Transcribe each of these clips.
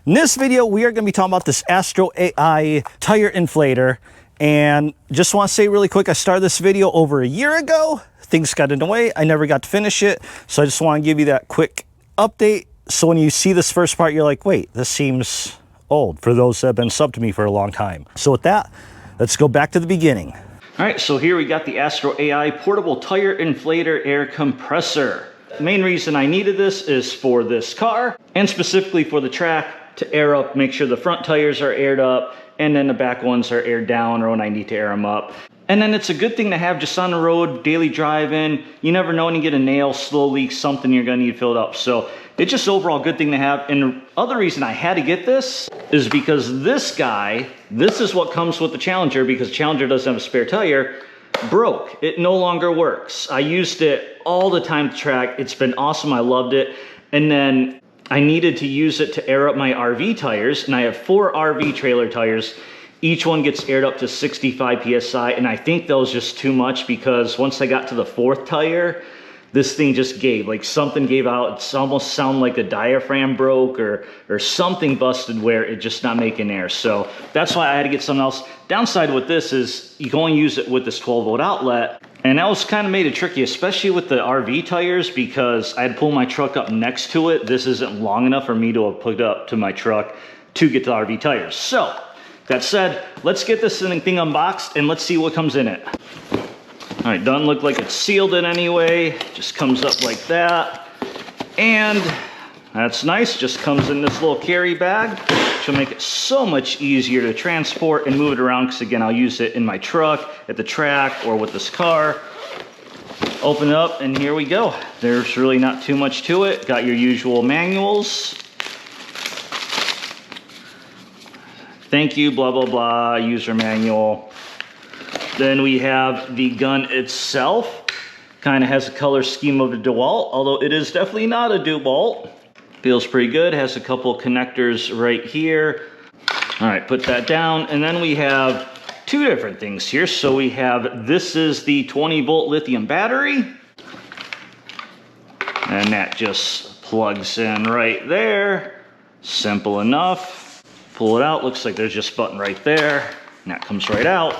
In this video, we are going to be talking about this Astro AI tire inflator. And just want to say really quick, I started this video over a year ago. Things got in the way. I never got to finish it. So I just want to give you that quick update. So when you see this first part, you're like, wait, this seems old for those that have been subbed to me for a long time. So with that, let's go back to the beginning. All right, so here we got the Astro AI portable tire inflator air compressor. The main reason I needed this is for this car and specifically for the track to air up, make sure the front tires are aired up and then the back ones are aired down or when I need to air them up. And then it's a good thing to have just on the road, daily driving. You never know when you get a nail, slow leak, something you're gonna need filled up. So it's just overall a good thing to have. And the other reason I had to get this is because this guy, this is what comes with the Challenger because Challenger doesn't have a spare tire, broke. It no longer works. I used it all the time to track. It's been awesome, I loved it. And then I needed to use it to air up my RV tires, and I have 4 RV trailer tires. Each one gets aired up to 65 PSI, and I think that was just too much because once I got to the 4th tire, this thing just gave, like something gave out. It's almost sounded like a diaphragm broke or something busted where it's just not making air. So that's why I had to get something else. Downside with this is you can only use it with this 12-volt outlet. And that was kind of made it tricky, especially with the RV tires because I had pulled my truck up next to it. This isn't long enough for me to have plugged up to my truck to get the RV tires. So that said, let's get this thing unboxed and let's see what comes in it. All right, doesn't look like it's sealed in any way. Just comes up like that. And that's nice, just comes in this little carry bag, which will make it so much easier to transport and move it around because again, I'll use it in my truck, at the track, or with this car. Open it up and here we go. There's really not too much to it. Got your usual manuals. Thank you, blah, blah, blah, user manual. Then we have the gun itself. Kind of has a color scheme of a DeWalt, although it is definitely not a DeWalt. Feels pretty good, has a couple connectors right here. All right, put that down. And then we have 2 different things here. So we have, this is the 20-volt lithium battery. And that just plugs in right there. Simple enough. Pull it out, looks like there's just a button right there. And that comes right out.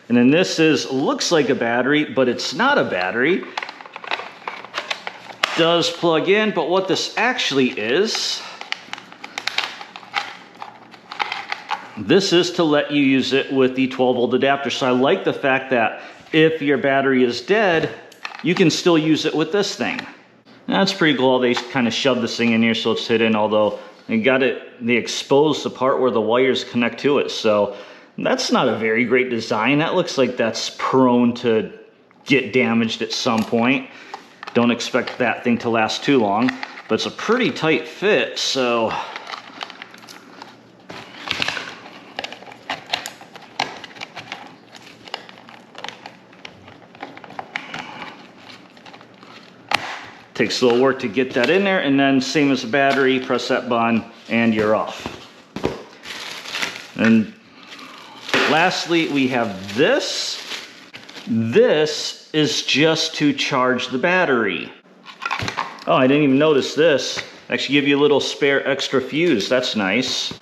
And then this is, looks like a battery, but it's not a battery. Does plug in, but what this actually is, this is to let you use it with the 12-volt adapter. So I like the fact that if your battery is dead, you can still use it with this thing. That's pretty cool. They kind of shoved this thing in here so it's hidden, although they exposed the part where the wires connect to it. So that's not a very great design. That looks like that's prone to get damaged at some point. Don't expect that thing to last too long, but it's a pretty tight fit, so. Takes a little work to get that in there, and then same as the battery, press that button and you're off. And lastly, we have this. This is just to charge the battery. Oh, I didn't even notice this. Actually give you a little spare extra fuse. That's nice.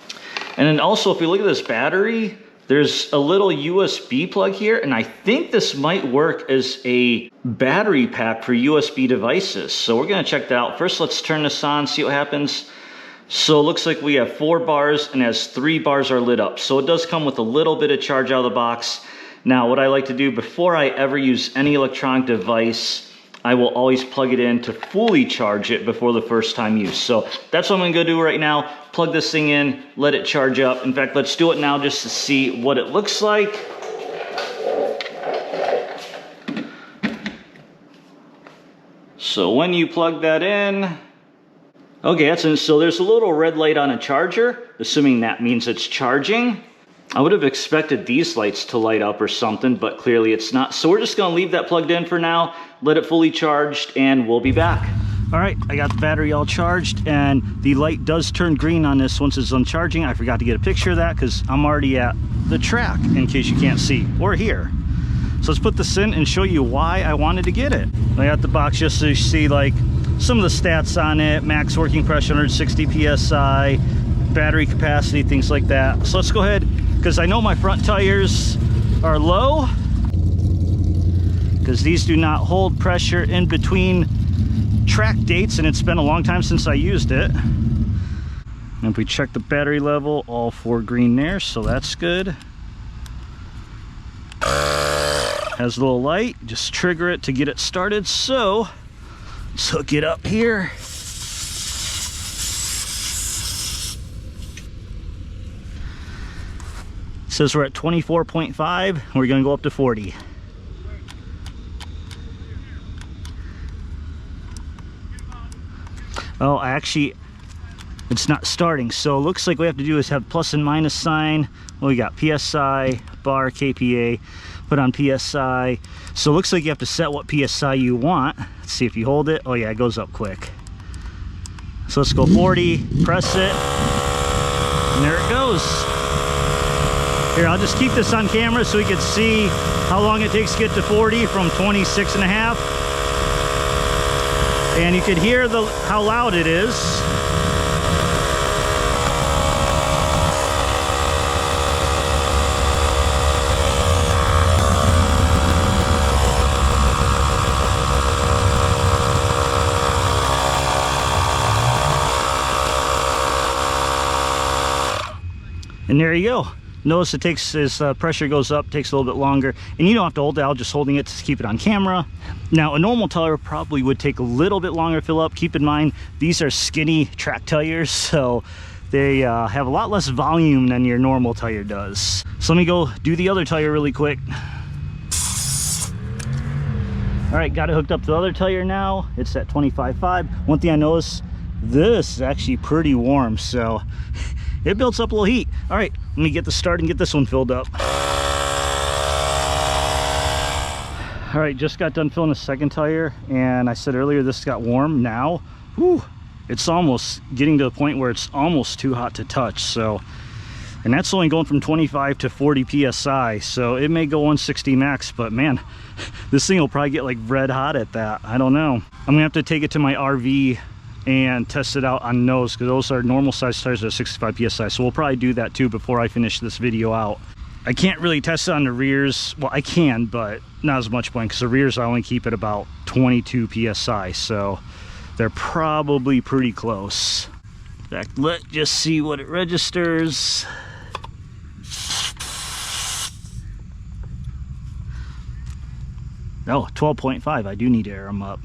And then also, if you look at this battery, there's a little USB plug here, and I think this might work as a battery pack for USB devices. So we're gonna check that out. First, let's turn this on, see what happens. So it looks like we have 4 bars and as 3 bars are lit up. So it does come with a little bit of charge out of the box. Now, what I like to do before I ever use any electronic device, I will always plug it in to fully charge it before the first time use. So that's what I'm gonna go do right now. Plug this thing in, let it charge up. In fact, let's do it now just to see what it looks like. So when you plug that in, okay, that's in. So there's a little red light on a charger, assuming that means it's charging. I would have expected these lights to light up or something, but clearly it's not. So we're just gonna leave that plugged in for now, let it fully charged, and we'll be back. All right, I got the battery all charged, and the light does turn green on this once it's done charging. I forgot to get a picture of that because I'm already at the track, in case you can't see, or here. So let's put this in and show you why I wanted to get it. I got the box just so you see like some of the stats on it. Max working pressure 160 PSI, battery capacity, things like that. So let's go ahead, because I know my front tires are low, because these do not hold pressure in between track dates, and it's been a long time since I used it. And if we check the battery level, all 4 green there, so that's good. Has a little light, just trigger it to get it started. So let's hook it up here. It says we're at 24.5, we're gonna go up to 40. Oh, it's not starting, so it looks like what we have to do is have plus and minus sign. Well, we got PSI, bar, KPA, put on PSI. So it looks like you have to set what PSI you want. Let's see if you hold it. Oh yeah, it goes up quick. So let's go 40, press it, and there it goes. Here, I'll just keep this on camera so we can see how long it takes to get to 40 from 26.5. And you can hear how loud it is. And there you go. Notice it takes, as pressure goes up, takes a little bit longer. And you don't have to hold it, I'm just holding it to keep it on camera. Now, a normal tire probably would take a little bit longer to fill up. Keep in mind, these are skinny track tires, so they have a lot less volume than your normal tire does. So let me go do the other tire really quick. All right, got it hooked up to the other tire now. It's at 25.5. One thing I noticed, this is actually pretty warm, so it builds up a little heat. All right, let me get this started and get this one filled up. All right, just got done filling the second tire, and I said earlier this got warm. Now, whew, it's almost getting to the point where it's almost too hot to touch. So, and that's only going from 25 to 40 PSI. So it may go 160 max, but man, this thing will probably get like red hot at that. I don't know. I'm gonna have to take it to my RV and test it out on those, because those are normal size tires that are 65 PSI. So we'll probably do that too before I finish this video out. I can't really test it on the rears. Well, I can, but not as much point, because the rears I only keep at about 22 PSI. So they're probably pretty close. In fact, let's just see what it registers. Oh, 12.5. I do need to air them up.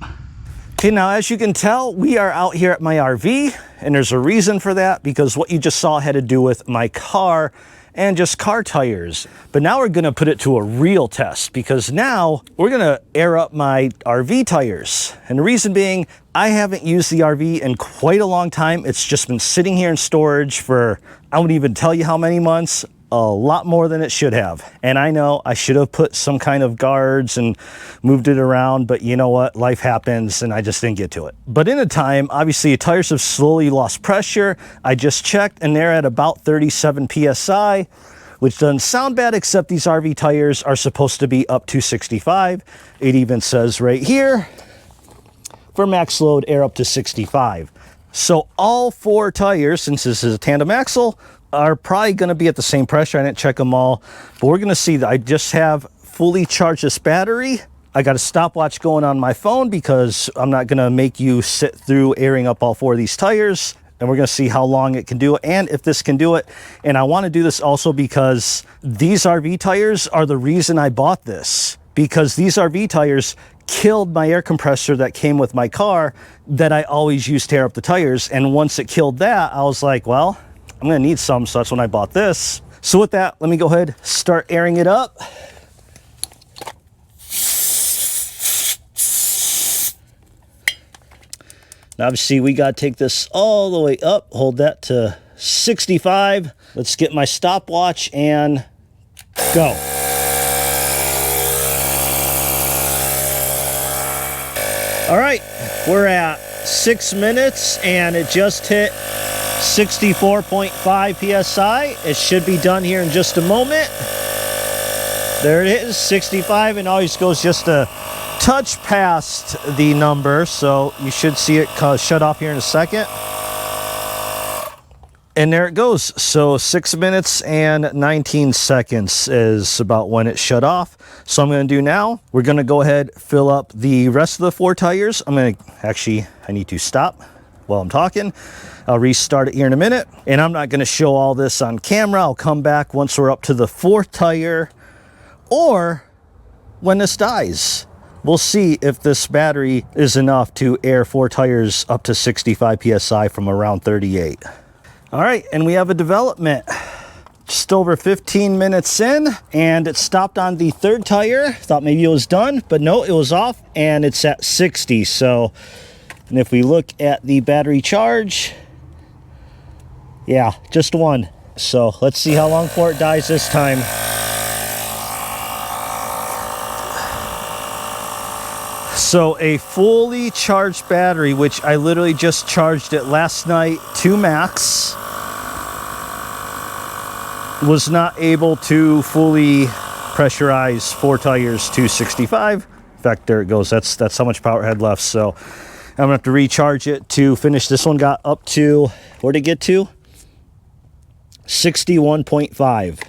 Okay, now as you can tell, we are out here at my RV, and there's a reason for that, because what you just saw had to do with my car and just car tires. But now we're gonna put it to a real test, because now we're gonna air up my RV tires. And the reason being, I haven't used the RV in quite a long time. It's just been sitting here in storage for, I won't even tell you how many months. A lot more than it should have. And I know I should have put some kind of guards and moved it around, but you know what? Life happens and I just didn't get to it. But in a time, obviously the tires have slowly lost pressure. I just checked and they're at about 37 PSI, which doesn't sound bad, except these RV tires are supposed to be up to 65. It even says right here, for max load, air up to 65. So all 4 tires, since this is a tandem axle, are probably going to be at the same pressure. I didn't check them all, but we're going to see that I just have fully charged this battery. I got a stopwatch going on my phone because I'm not going to make you sit through airing up all 4 of these tires, and we're going to see how long it can do it and if this can do it. And I want to do this also because these RV tires are the reason I bought this, because these RV tires killed my air compressor that came with my car that I always use to air up the tires. And once it killed that, I was like, well, I'm gonna need some, so that's when I bought this. So with that, let me go ahead, start airing it up. Now obviously we gotta take this all the way up, hold that to 65. Let's get my stopwatch and go. All right, we're at 6 minutes and it just hit 64.5 PSI. It should be done here in just a moment. There it is, 65, and always goes just a touch past the number, so you should see it shut off here in a second. And there it goes. So 6 minutes and 19 seconds is about when it shut off. So I'm going to do now, we're going to go ahead, fill up the rest of the 4 tires. I'm going to, actually, I need to stop while I'm talking. I'll restart it here in a minute. And I'm not going to show all this on camera. I'll come back once we're up to the 4th tire or when this dies. We'll see if this battery is enough to air 4 tires up to 65 PSI from around 38. All right, and we have a development. Just over 15 minutes in, and it stopped on the 3rd tire. Thought maybe it was done, but no, it was off, and it's at 60. So, and if we look at the battery charge, yeah, just 1. So let's see how long before it dies this time. So a fully charged battery, which I literally just charged it last night to max, was not able to fully pressurize 4 tires to 65. In fact, there it goes. That's how much power it had left. So I'm gonna have to recharge it to finish. This one got up to, where'd it get to? 61.5.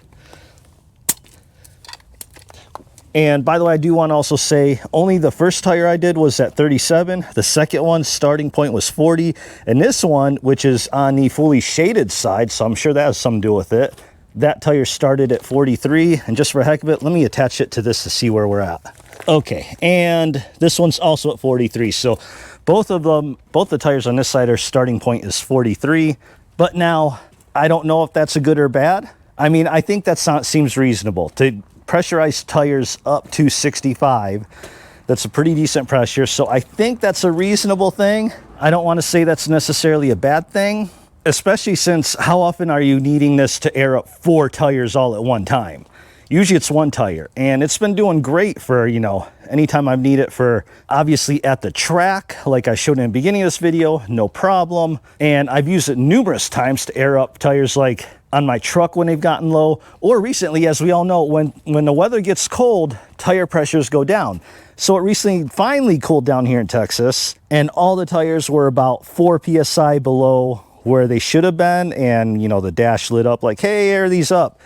And by the way, I do want to also say only the 1st tire I did was at 37. The 2nd one starting point was 40. And this one, which is on the fully shaded side, so I'm sure that has something to do with it, that tire started at 43. And just for the heck of it, let me attach it to this to see where we're at. Okay, and this one's also at 43. So both of them, both the tires on this side, are starting point is 43. But now, I don't know if that's a good or bad. I mean, I think that seems reasonable. To pressurized tires up to 65, that's a pretty decent pressure. So I think that's a reasonable thing. I don't want to say that's necessarily a bad thing, especially since how often are you needing this to air up 4 tires all at one time? Usually it's 1 tire, and it's been doing great for, you know, anytime I've needed it for, obviously at the track, like I showed in the beginning of this video, no problem. And I've used it numerous times to air up tires like on my truck when they've gotten low, or recently, as we all know, when the weather gets cold, tire pressures go down. So it recently finally cooled down here in Texas, and all the tires were about 4 PSI below where they should have been, and, you know, the dash lit up like, hey, air these up.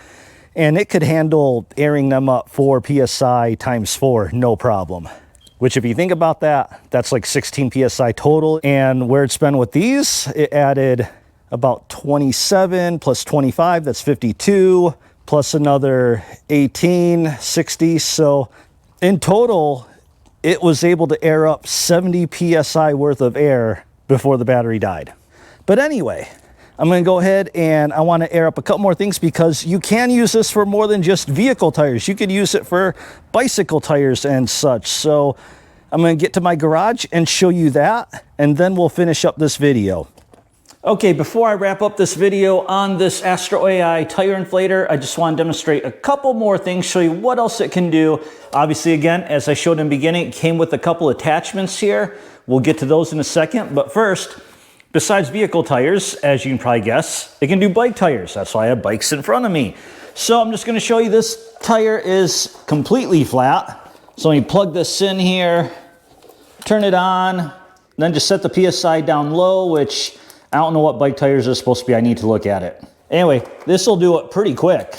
And it could handle airing them up 4 PSI times 4, no problem. Which, if you think about that, that's like 16 PSI total. And where it's been with these, it added about 27 plus 25, that's 52, plus another 18, 60. So in total, it was able to air up 70 PSI worth of air before the battery died. But anyway, I'm going to go ahead and I want to air up a couple more things, because you can use this for more than just vehicle tires. You could use it for bicycle tires and such. So I'm going to get to my garage and show you that, and then we'll finish up this video. Okay, before I wrap up this video on this Astro AI tire inflator, I just want to demonstrate a couple more things, show you what else it can do. Obviously, again, as I showed in the beginning, it came with a couple attachments here. We'll get to those in a second, but first, besides vehicle tires, as you can probably guess, it can do bike tires. That's why I have bikes in front of me. So I'm just going to show you this tire is completely flat. So let me plug this in here, turn it on, then just set the PSI down low, which I don't know what bike tires are supposed to be. I need to look at it. Anyway, this will do it pretty quick.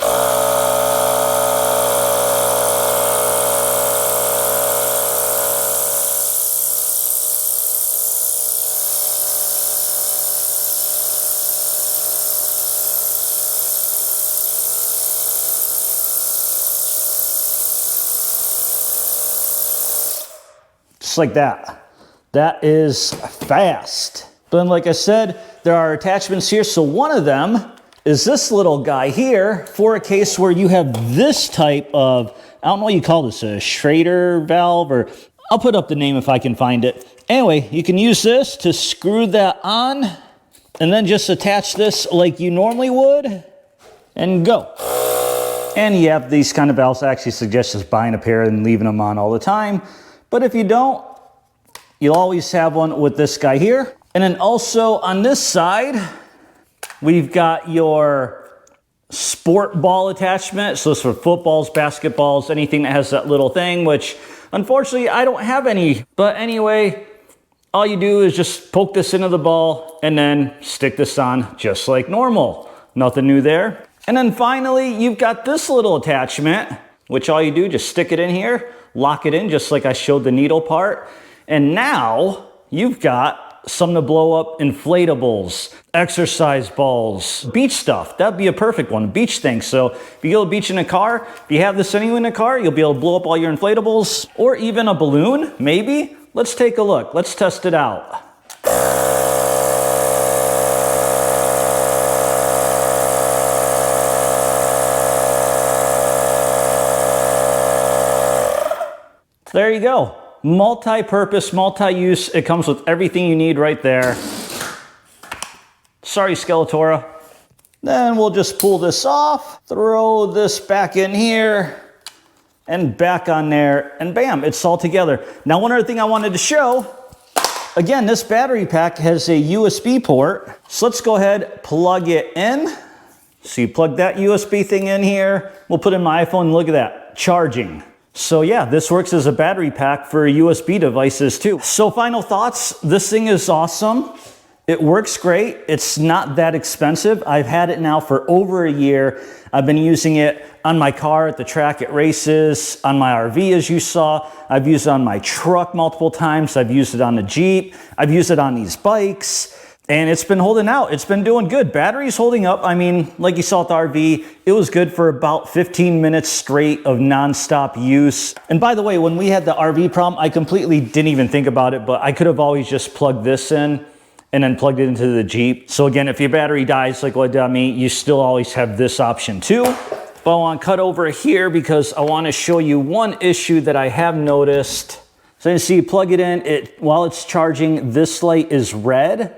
Just like that. That is fast. But then, like I said, there are attachments here. So one of them is this little guy here for a case where you have this type of, I don't know what you call this, a Schrader valve, or I'll put up the name if I can find it. Anyway, you can use this to screw that on and then just attach this like you normally would and go. And you have these kind of valves. I actually suggest just buying a pair and leaving them on all the time. But if you don't, you'll always have one with this guy here. And then also on this side, we've got your sport ball attachment. So it's for footballs, basketballs, anything that has that little thing, which unfortunately I don't have any. But anyway, all you do is just poke this into the ball and then stick this on just like normal. Nothing new there. And then finally, you've got this little attachment, which all you do, just stick it in here, lock it in just like I showed the needle part. And now you've got something to blow up inflatables, exercise balls, beach stuff. That'd be a perfect one, beach thing. So if you go to the beach in a car, if you have this anyway in a car, you'll be able to blow up all your inflatables, or even a balloon, maybe. Let's take a look. Let's test it out. There you go. Multi-purpose, multi-use. It comes with everything you need right there. Sorry, Skeletora. Then we'll just pull this off, throw this back in here, and back on there, and bam, it's all together. Now, one other thing I wanted to show, again, this battery pack has a USB port. So let's go ahead, plug it in. So you plug that USB thing in here. We'll put in my iPhone, look at that, charging. So yeah, this works as a battery pack for USB devices too. So final thoughts, this thing is awesome. It works great. It's not that expensive. I've had it now for over a year. I've been using it on my car, at the track, at races, on my RV as you saw. I've used it on my truck multiple times. I've used it on the Jeep. I've used it on these bikes. And it's been holding out. It's been doing good. Battery's holding up. I mean, like you saw at the RV, it was good for about 15 minutes straight of nonstop use. And by the way, when we had the RV problem, I completely didn't even think about it, but I could have always just plugged this in and then plugged it into the Jeep. So again, if your battery dies like what it did on me, you still always have this option too. But I want to cut over here because I want to show you one issue that I have noticed. So you see, you plug it in, while it's charging, this light is red.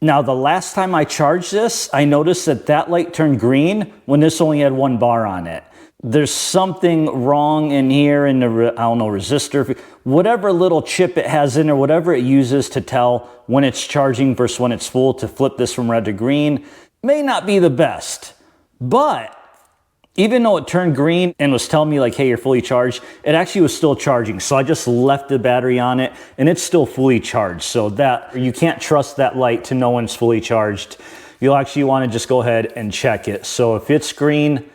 Now, the last time I charged this, I noticed that that light turned green when this only had 1 bar on it. There's something wrong in here in the, I don't know, resistor, whatever little chip it has in there, whatever it uses to tell when it's charging versus when it's full to flip this from red to green, may not be the best. But even though it turned green and was telling me like, hey, you're fully charged, it actually was still charging. So I just left the battery on it and it's still fully charged. So that you can't trust that light to know when it's fully charged. You'll actually want to just go ahead and check it. So if it's green,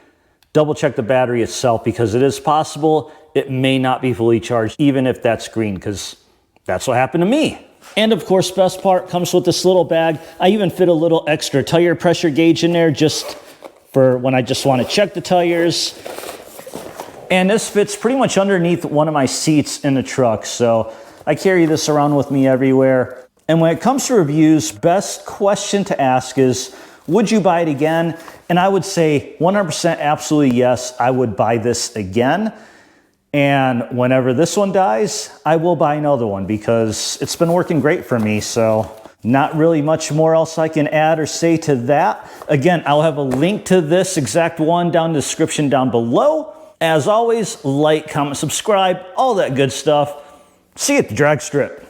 double check the battery itself because it is possible it may not be fully charged even if that's green, because that's what happened to me. And of course, best part comes with this little bag. I even fit a little extra tire pressure gauge in there just for when I just want to check the tires. And this fits pretty much underneath one of my seats in the truck. So I carry this around with me everywhere. And when it comes to reviews, best question to ask is, would you buy it again? And I would say 100% absolutely yes, I would buy this again. And whenever this one dies, I will buy another one because it's been working great for me. So not really much more else I can add or say to that. Again, I'll have a link to this exact one down in the description down below. As always, like, comment, subscribe, all that good stuff. See you at the drag strip.